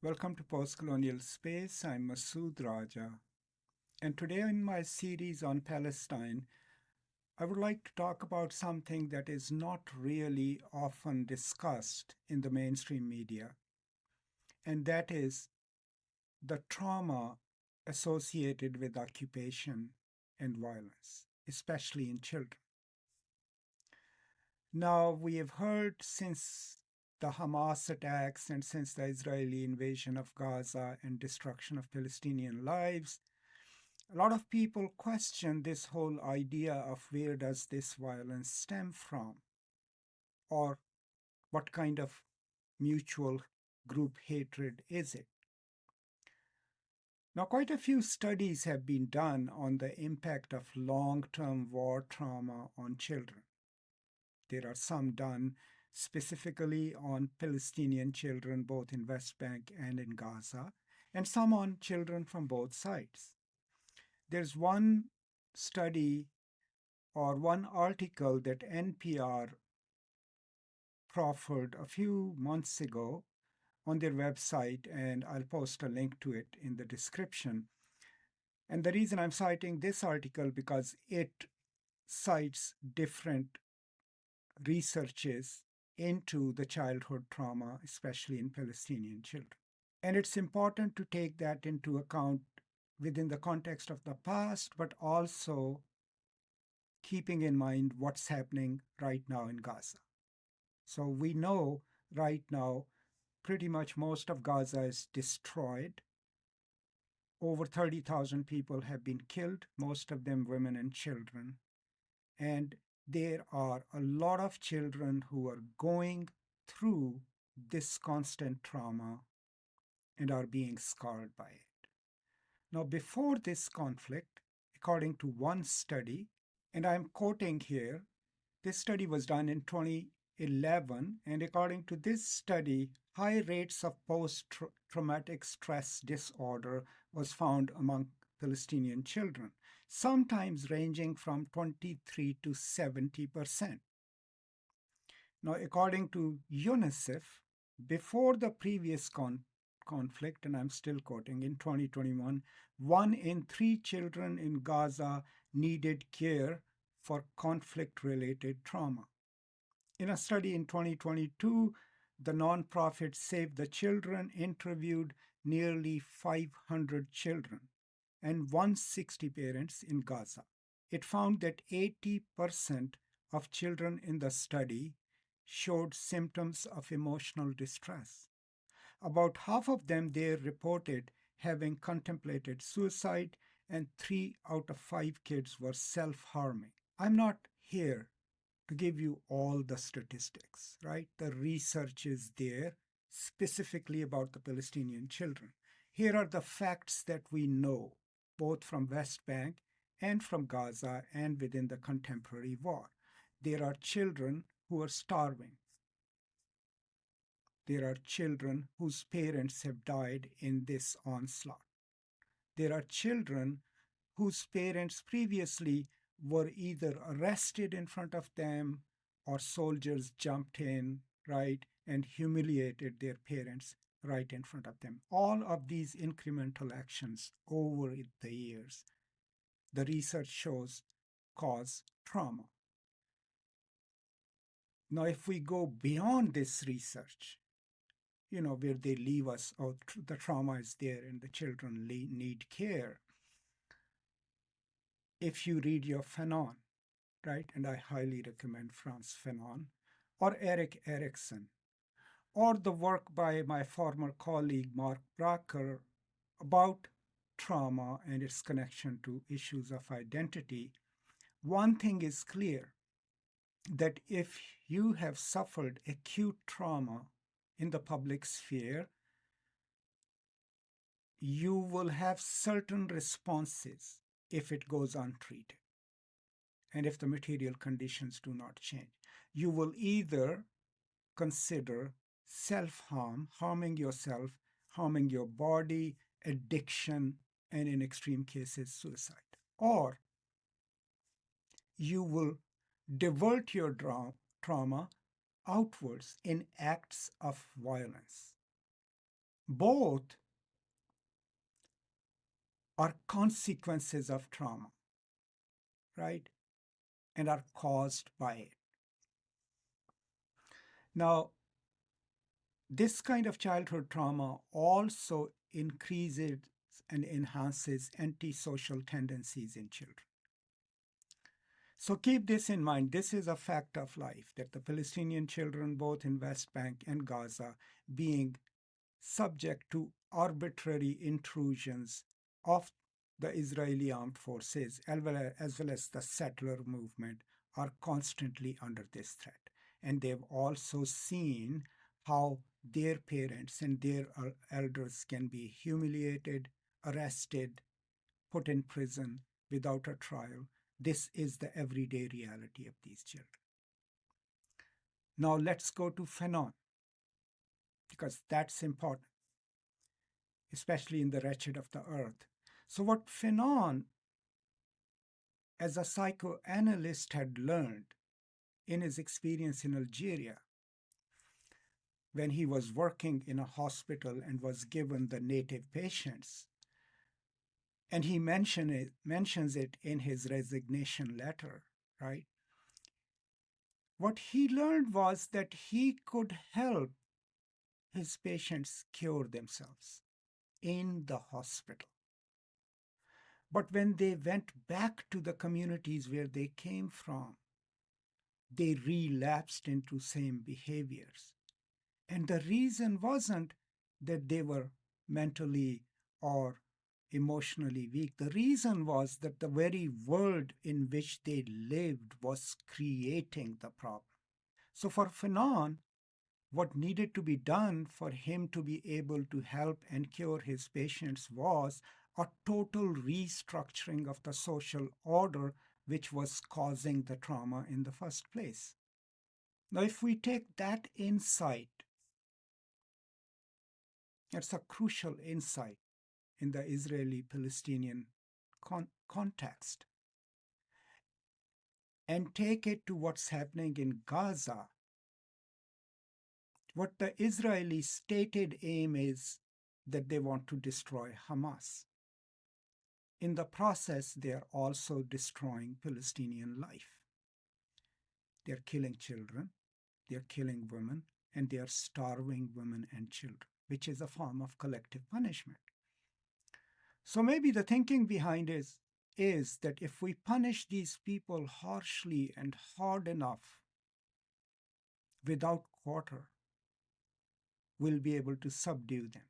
Welcome to Postcolonial Space. I'm Masood Raja. And today, in my series on Palestine, I would like to talk about something that is not really often discussed in the mainstream media, and that is the trauma associated with occupation and violence, especially in children. Now, we have heard since the Hamas attacks and since the Israeli invasion of Gaza and destruction of Palestinian lives, a lot of people question this whole idea of where does this violence stem from, or what kind of mutual group hatred is it? Now, quite a few studies have been done on the impact of long-term war trauma on children. There are some done specifically on Palestinian children, both in West Bank and in Gaza, and some on children from both sides. There's one study or one article that NPR proffered a few months ago on their website, and I'll post a link to it in the description. And the reason I'm citing this article because it cites different researches into the childhood trauma, especially in Palestinian children. And it's important to take that into account within the context of the past, but also keeping in mind what's happening right now in Gaza. So we know right now pretty much most of Gaza is destroyed. Over 30,000 people have been killed, most of them women and children. And there are a lot of children who are going through this constant trauma and are being scarred by it. Now, before this conflict, according to one study, and I'm quoting here, this study was done in 2011, and according to this study, high rates of post-traumatic stress disorder was found among Palestinian children, sometimes ranging from 23 to 70%. Now, according to UNICEF, before the previous conflict, and I'm still quoting, in 2021, 1 in 3 children in Gaza needed care for conflict-related trauma. In a study in 2022, the nonprofit Save the Children interviewed nearly 500 children and 160 parents in Gaza. It found that 80% of children in the study showed symptoms of emotional distress. About half of them there reported having contemplated suicide, and 3 out of 5 kids were self-harming. I'm not here to give you all the statistics, right? The research is there specifically about the Palestinian children. Here are the facts that we know, both from West Bank and from Gaza and within the contemporary war. There are children who are starving. There are children whose parents have died in this onslaught. There are children whose parents previously were either arrested in front of them or soldiers jumped in, right, and humiliated their parents right in front of them. All of these incremental actions over the years, the research shows, cause trauma. Now, if we go beyond this research, where they leave us, the trauma is there and the children need care. If you read your Fanon, right, and I highly recommend Frantz Fanon, or Erik Erikson, or the work by my former colleague Mark Bracker about trauma and its connection to issues of identity, one thing is clear, that if you have suffered acute trauma in the public sphere, you will have certain responses if it goes untreated and if the material conditions do not change. You will either consider self-harm, harming yourself, harming your body, addiction, and in extreme cases, suicide. Or you will divert your trauma outwards in acts of violence. Both are consequences of trauma, right? And are caused by it. Now, this kind of childhood trauma also increases and enhances antisocial tendencies in children. So keep this in mind. This is a fact of life that the Palestinian children, both in West Bank and Gaza, being subject to arbitrary intrusions of the Israeli armed forces, as well as the settler movement, are constantly under this threat. And they've also seen how their parents and their elders can be humiliated, arrested, put in prison without a trial. This is the everyday reality of these children. Now let's go to Fanon, because that's important, especially in the wretched of the earth. So what Fanon, as a psychoanalyst, had learned in his experience in Algeria, when he was working in a hospital and was given the native patients, and he mentions it in his resignation letter, right? What he learned was that he could help his patients cure themselves in the hospital. But when they went back to the communities where they came from, they relapsed into same behaviors. And the reason wasn't that they were mentally or emotionally weak. The reason was that the very world in which they lived was creating the problem. So for Fanon, what needed to be done for him to be able to help and cure his patients was a total restructuring of the social order which was causing the trauma in the first place. Now, if we take that insight, it's a crucial insight in the Israeli-Palestinian context, and take it to what's happening in Gaza. What the Israeli stated aim is that they want to destroy Hamas. In the process, they are also destroying Palestinian life. They're killing children, they're killing women, and they are starving women and children, which is a form of collective punishment. So maybe the thinking behind it is that if we punish these people harshly and hard enough, without quarter, we'll be able to subdue them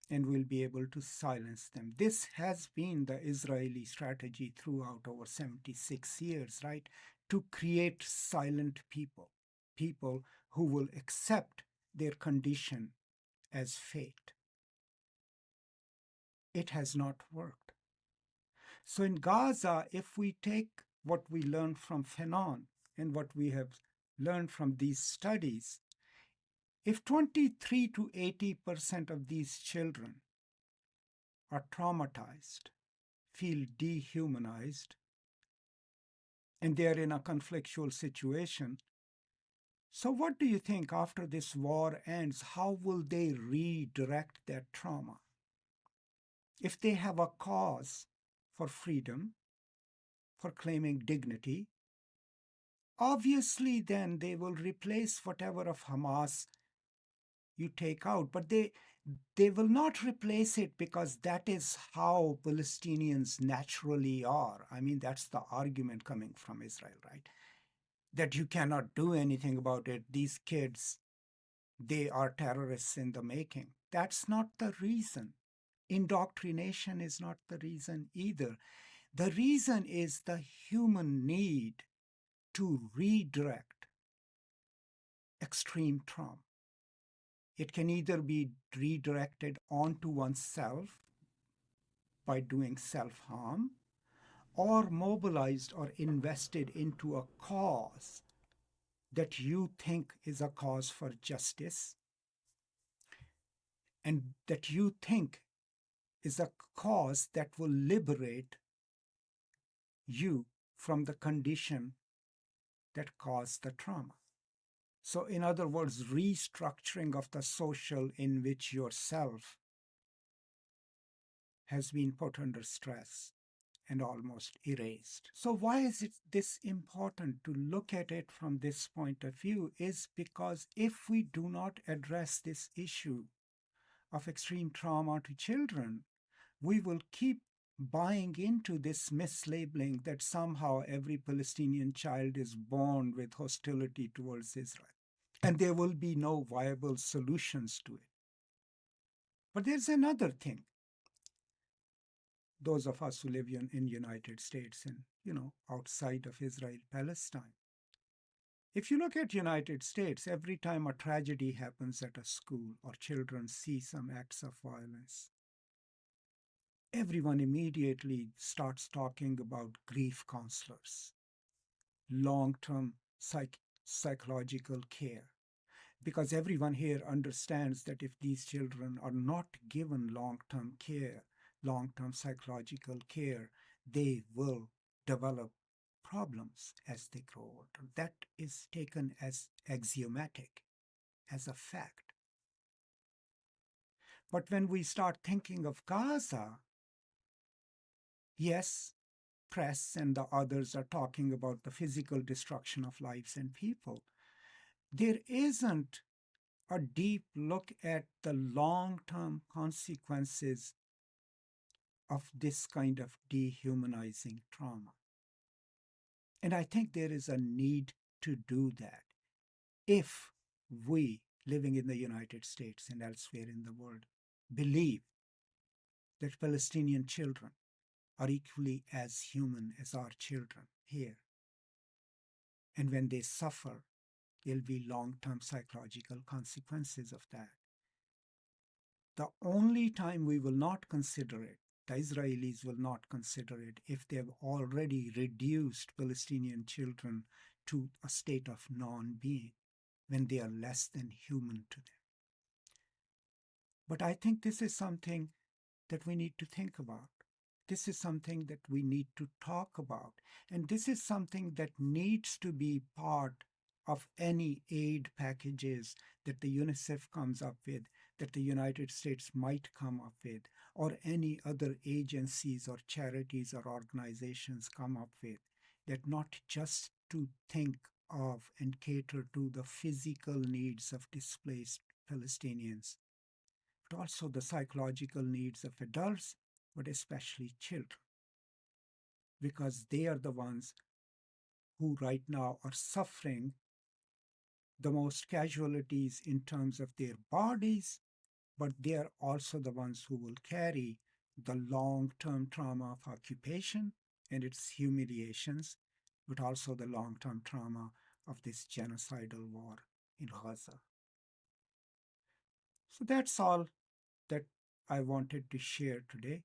and we'll be able to silence them. This has been the Israeli strategy throughout over 76 years, right? To create silent people, people who will accept their condition as fate. It has not worked. So in Gaza, if we take what we learned from Fanon and what we have learned from these studies, if 23 to 80% of these children are traumatized, feel dehumanized, and they are in a conflictual situation, so what do you think after this war ends? How will they redirect that trauma? If they have a cause for freedom, for claiming dignity, obviously then they will replace whatever of Hamas you take out, but they will not replace it because that is how Palestinians naturally are. I mean, that's the argument coming from Israel, right? That you cannot do anything about it. These kids, they are terrorists in the making. That's not the reason. Indoctrination is not the reason either. The reason is the human need to redirect extreme trauma. It can either be redirected onto oneself by doing self-harm, or mobilized or invested into a cause that you think is a cause for justice, and that you think is a cause that will liberate you from the condition that caused the trauma. So, in other words, restructuring of the social in which yourself has been put under stress and almost erased. So why is it this important to look at it from this point of view is because if we do not address this issue of extreme trauma to children, we will keep buying into this mislabeling that somehow every Palestinian child is born with hostility towards Israel, and there will be no viable solutions to it. But there's another thing. Those of us who live in United States and, outside of Israel, Palestine. If you look at United States, every time a tragedy happens at a school or children see some acts of violence, everyone immediately starts talking about grief counselors, long-term psychological care, because everyone here understands that if these children are not given long-term care, long-term psychological care, they will develop problems as they grow older. That is taken as axiomatic, as a fact. But when we start thinking of Gaza, yes, press and the others are talking about the physical destruction of lives and people. There isn't a deep look at the long-term consequences of this kind of dehumanizing trauma. And I think there is a need to do that if we, living in the United States and elsewhere in the world, believe that Palestinian children are equally as human as our children here. And when they suffer, there'll be long-term psychological consequences of that. The only time we will not consider it, the Israelis will not consider it, if they've already reduced Palestinian children to a state of non-being, when they are less than human to them. But I think this is something that we need to think about. This is something that we need to talk about. And this is something that needs to be part of any aid packages that the UNICEF comes up with, that the United States might come up with, or any other agencies or charities or organizations come up with, that not just to think of and cater to the physical needs of displaced Palestinians, but also the psychological needs of adults, but especially children, because they are the ones who right now are suffering the most casualties in terms of their bodies, but they are also the ones who will carry the long-term trauma of occupation and its humiliations, but also the long-term trauma of this genocidal war in Gaza. So that's all that I wanted to share today.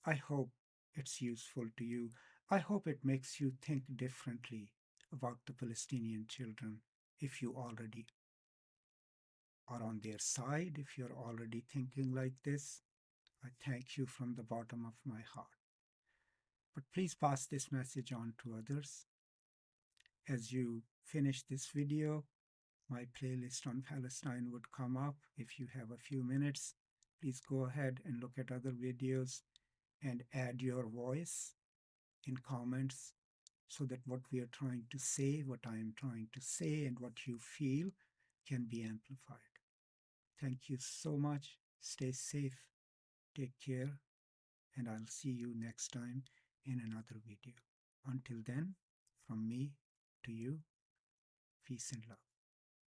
I hope it's useful to you. I hope it makes you think differently about the Palestinian children if you already are on their side, if you're already thinking like this. I thank you from the bottom of my heart. But please pass this message on to others. As you finish this video, my playlist on Palestine would come up. If you have a few minutes, please go ahead and look at other videos and add your voice in comments so that what we are trying to say, what I am trying to say, and what you feel can be amplified. Thank you so much. Stay safe. Take care. And I'll see you next time in another video. Until then, from me to you, peace and love.